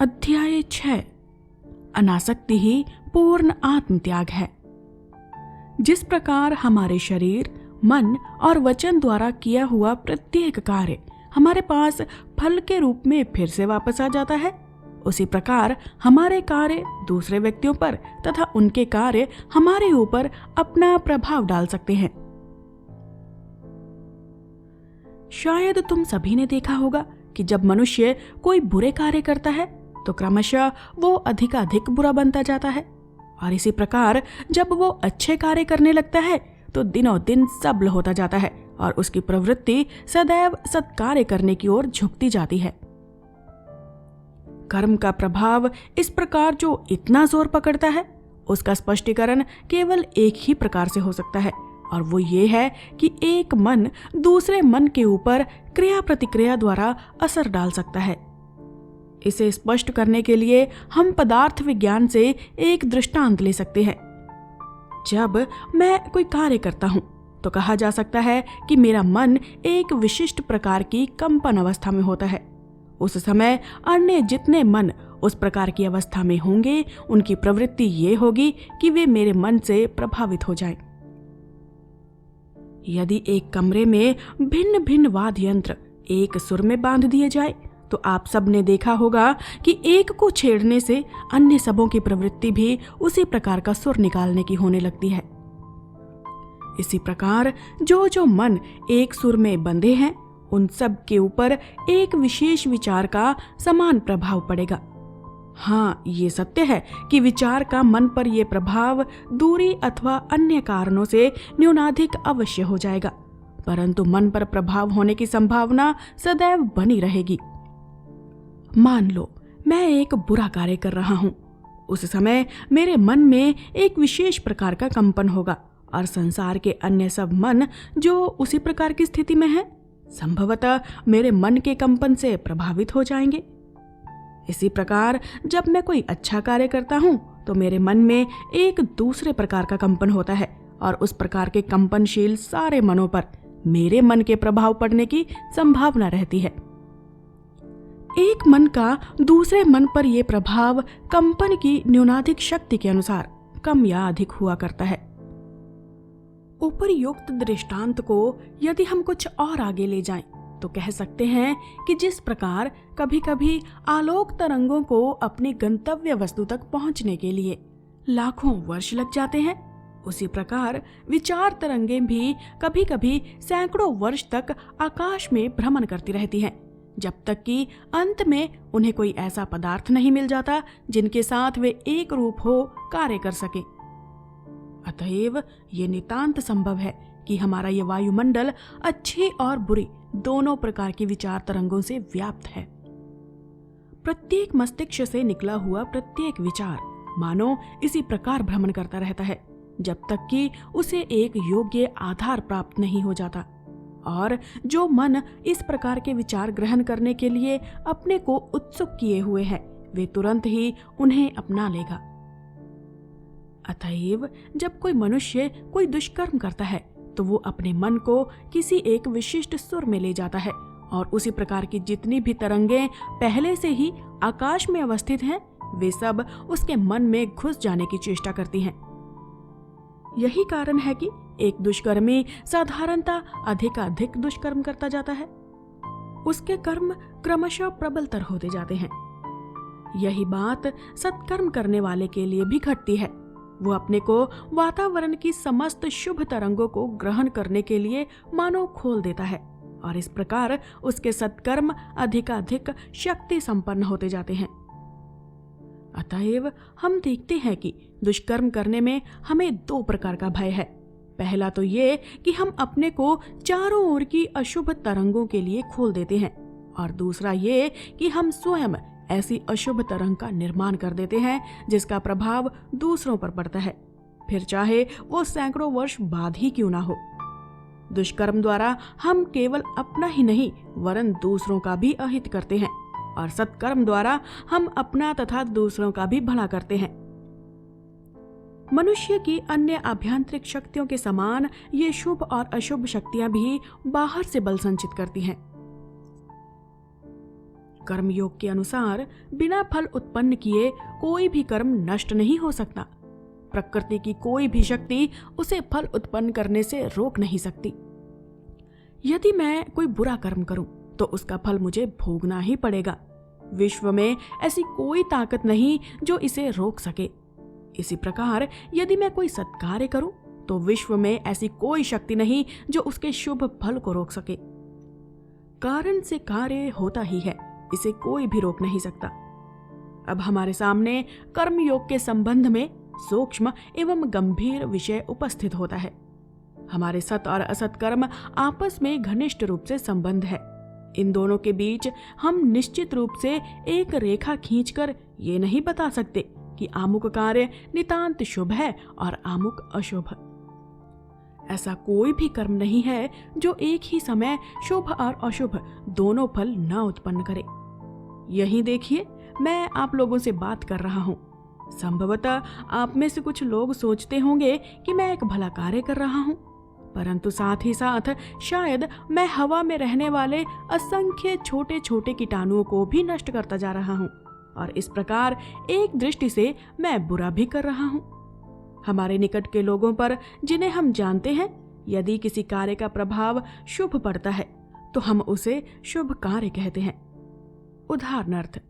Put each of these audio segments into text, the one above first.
अध्याय 6 अनासक्ति ही पूर्ण आत्मत्याग है। जिस प्रकार हमारे शरीर, मन और वचन द्वारा किया हुआ प्रत्येक कार्य हमारे पास फल के रूप में फिर से वापस आ जाता है, उसी प्रकार हमारे कार्य दूसरे व्यक्तियों पर तथा उनके कार्य हमारे ऊपर अपना प्रभाव डाल सकते हैं। शायद तुम सभी ने देखा होगा कि जब मनुष्य कोई बुरे कार्य करता है तो क्रमशः वो अधिकाधिक बुरा बनता जाता है, और इसी प्रकार जब वो अच्छे कार्य करने लगता है तो दिनों दिन सबल होता जाता है और उसकी प्रवृत्ति सदैव सत्कार्य करने की ओर झुकती जाती है। कर्म का प्रभाव इस प्रकार जो इतना जोर पकड़ता है, उसका स्पष्टीकरण केवल एक ही प्रकार से हो सकता है, और वो ये है कि एक मन दूसरे मन के ऊपर क्रिया प्रतिक्रिया द्वारा असर डाल सकता है। इसे स्पष्ट करने के लिए हम पदार्थ विज्ञान से एक दृष्टांत ले सकते हैं। जब मैं कोई कार्य करता हूं तो कहा जा सकता है कि मेरा मन एक विशिष्ट प्रकार की कंपन अवस्था में होता है। उस समय अन्य जितने मन उस प्रकार की अवस्था में होंगे, उनकी प्रवृत्ति ये होगी कि वे मेरे मन से प्रभावित हो जाएं। यदि एक कमरे में भिन्न भिन्न वाद्य यंत्र एक सुर में बांध दिए जाए तो आप सब ने देखा होगा कि एक को छेड़ने से अन्य सबों की प्रवृत्ति भी उसी प्रकार का सुर निकालने की होने लगती है। इसी प्रकार जो जो मन एक सुर में बंधे हैं, उन सब के ऊपर एक विशेष विचार का समान प्रभाव पड़ेगा। हाँ, ये सत्य है कि विचार का मन पर यह प्रभाव दूरी अथवा अन्य कारणों से न्यूनाधिक अवश्य हो जाएगा, परंतु मन पर प्रभाव होने की संभावना सदैव बनी रहेगी। मान लो मैं एक बुरा कार्य कर रहा हूं, उस समय मेरे मन में एक विशेष प्रकार का कंपन होगा और संसार के अन्य सब मन जो उसी प्रकार की स्थिति में हैं, संभवतः मेरे मन के कंपन से प्रभावित हो जाएंगे। इसी प्रकार जब मैं कोई अच्छा कार्य करता हूं तो मेरे मन में एक दूसरे प्रकार का कंपन होता है, और उस प्रकार के कंपनशील सारे मनों पर मेरे मन के प्रभाव पड़ने की संभावना रहती है। एक मन का दूसरे मन पर यह प्रभाव कंपन की न्यूनाधिक शक्ति के अनुसार कम या अधिक हुआ करता है। उपर्युक्त दृष्टांत को यदि हम कुछ और आगे ले जाएं तो कह सकते हैं कि जिस प्रकार कभी कभी आलोक तरंगों को अपनी गंतव्य वस्तु तक पहुंचने के लिए लाखों वर्ष लग जाते हैं, उसी प्रकार विचार तरंगें भी कभी कभी सैकड़ों वर्ष तक आकाश में भ्रमण करती रहती हैं, जब तक कि अंत में उन्हें कोई ऐसा पदार्थ नहीं मिल जाता जिनके साथ वे एक रूप हो कार्य कर सके। अतएव ये नितांत संभव है कि हमारा ये वायुमंडल अच्छी और बुरी दोनों प्रकार की विचार तरंगों से व्याप्त है। प्रत्येक मस्तिष्क से निकला हुआ प्रत्येक विचार मानो इसी प्रकार भ्रमण करता रहता है, जब तक कि उसे एक योग्य आधार प्राप्त नहीं हो जाता, और जो मन इस प्रकार के विचार ग्रहण करने के लिए अपने को उत्सुक किए हुए है, वे तुरंत ही उन्हें अपना लेगा। अतएव जब कोई मनुष्य कोई दुष्कर्म करता है तो वो अपने मन को किसी एक विशिष्ट सुर में ले जाता है, और उसी प्रकार की जितनी भी तरंगें पहले से ही आकाश में अवस्थित हैं, वे सब उसके मन में घुस जाने की चेष्टा करती हैं। यही कारण है कि एक दुष्कर्मी साधारणतः अधिकाधिक दुष्कर्म करता जाता है। उसके कर्म क्रमशः प्रबलतर होते जाते हैं। यही बात सत्कर्म करने वाले के लिए भी घटती है। वो अपने को वातावरण की समस्त शुभ तरंगों को ग्रहण करने के लिए मानो खोल देता है, और इस प्रकार उसके सत्कर्म अधिकाधिक शक्ति संपन्न होते जाते हैं। अतएव हम देखते हैं कि दुष्कर्म करने में हमें दो प्रकार का भय है। पहला तो ये कि हम अपने को चारों ओर की अशुभ तरंगों के लिए खोल देते हैं, और दूसरा ये कि हम स्वयं ऐसी अशुभ तरंग का निर्माण कर देते हैं जिसका प्रभाव दूसरों पर पड़ता है, फिर चाहे वो सैकड़ों वर्ष बाद ही क्यों ना हो। दुष्कर्म द्वारा हम केवल अपना ही नहीं वरन दूसरों का भी अहित करते हैं, और सत्कर्म द्वारा हम अपना तथा दूसरों का भी भला करते हैं। मनुष्य की अन्य आभ्यंतरिक शक्तियों के समान ये शुभ और अशुभ शक्तियां भी बाहर से बल संचित करती हैं। कर्मयोग के अनुसार बिना फल उत्पन्न किए कोई भी कर्म नष्ट नहीं हो सकता। प्रकृति की कोई भी शक्ति उसे फल उत्पन्न करने से रोक नहीं सकती। यदि मैं कोई बुरा कर्म करूं तो उसका फल मुझे भोगना ही पड़ेगा। विश्व में ऐसी कोई ताकत नहीं जो इसे रोक सके। इसी प्रकार यदि मैं कोई सत्कार्य करूं तो विश्व में ऐसी कोई शक्ति नहीं जो उसके शुभ फल को रोक सके। कारण से कार्य होता ही है, इसे कोई भी रोक नहीं सकता। अब हमारे सामने कर्मयोग के संबंध में सूक्ष्म एवं गंभीर विषय उपस्थित होता है। हमारे सत और असत कर्म आपस में घनिष्ठ रूप से संबंध है। इन दोनों के बीच हम निश्चित रूप से एक रेखा खींचकर ये नहीं बता सकते कि आमुक कार्य नितांत शुभ है और आमुक अशुभ। ऐसा कोई भी कर्म नहीं है जो एक ही समय शुभ और अशुभ दोनों फल न उत्पन्न करे। यही देखिए, मैं आप लोगों से बात कर रहा हूँ। संभवतः आप में से कुछ लोग सोचते होंगे कि मैं एक भला कार्य कर रहा हूँ, परंतु साथ ही साथ शायद मैं हवा में रहने वाले असंख्य छोटे छोटे कीटाणुओं को भी नष्ट करता जा रहा हूँ, और इस प्रकार एक दृष्टि से मैं बुरा भी कर रहा हूँ। हमारे निकट के लोगों पर जिन्हें हम जानते हैं, यदि किसी कार्य का प्रभाव शुभ पड़ता है तो हम उसे शुभ कार्य कहते हैं। उदाहरणार्थ,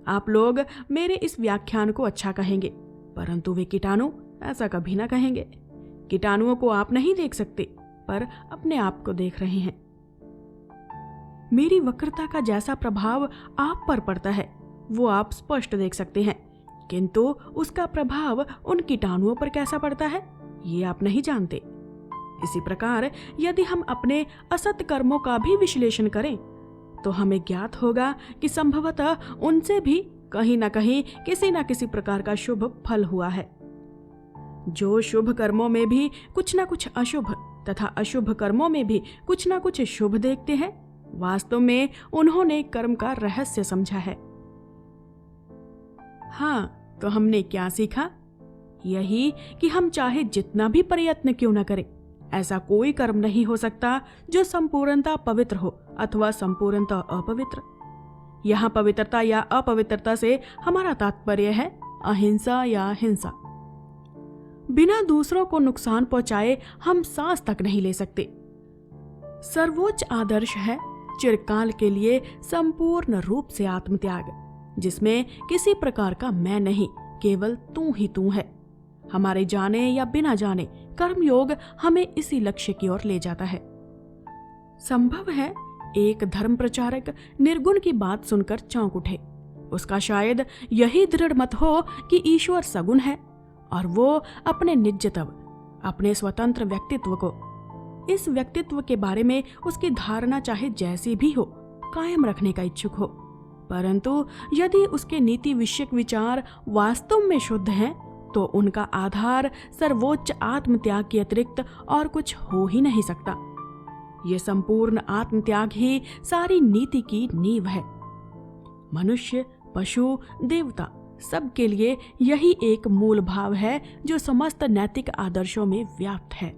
आप लोग मेरे इस व्याख्यान को अच्छा कहेंगे, परंतु वे कीटाणु ऐसा कभी ना कहेंगे। कीटाणुओं को आप नहीं देख सकते, पर अपने आप को देख रहे हैं। मेरी वक्रता का जैसा प्रभाव आप पर पड़ता है वो आप स्पष्ट देख सकते हैं, किंतु उसका प्रभाव उन कीटाणुओं पर कैसा पड़ता है ये आप नहीं जानते। इसी प्रकार यदि हम अपने असत कर्मों का भी विश्लेषण करें तो हमें ज्ञात होगा कि संभवतः उनसे भी कहीं न कहीं किसी न किसी प्रकार का शुभ फल हुआ है। जो शुभ कर्मों में भी कुछ न कुछ अशुभ तथा अशुभ कर्मों में भी कुछ न कुछ शुभ देखते हैं, वास्तव में उन्होंने कर्म का रहस्य समझा है। हाँ, तो हमने क्या सीखा? यही कि हम चाहे जितना भी प्रयत्न क्यों न करें, ऐसा कोई कर्म नहीं हो सकता जो संपूर्णता पवित्र हो अथवा संपूर्णता अपवित्र। यहाँ पवित्रता या अपवित्रता से हमारा तात्पर्य है अहिंसा या हिंसा। बिना दूसरों को नुकसान पहुंचाए हम सांस तक नहीं ले सकते। सर्वोच्च आदर्श है चिरकाल के लिए संपूर्ण रूप से आत्मत्याग, जिसमें किसी प्रकार का मैं नहीं, केवल तू ही तू है। हमारे जाने या बिना जाने कर्मयोग हमें इसी लक्ष्य की ओर ले जाता है। संभव है एक धर्म प्रचारक निर्गुण की बात सुनकर चौंक उठे। उसका शायद यही दृढ़ मत हो कि ईश्वर सगुण है और वो अपने निजत्व, अपने स्वतंत्र व्यक्तित्व को, इस व्यक्तित्व के बारे में उसकी धारणा चाहे जैसी भी हो, कायम रखने का इच्छुक हो। परंतु यदि उसके नीति विषयक विचार वास्तव में शुद्ध हैं, तो उनका आधार सर्वोच्च आत्मत्याग के अतिरिक्त और कुछ हो ही नहीं सकता। ये संपूर्ण आत्मत्याग ही सारी नीति की नींव है। मनुष्य, पशु, देवता सबके लिए यही एक मूल भाव है जो समस्त नैतिक आदर्शों में व्याप्त है।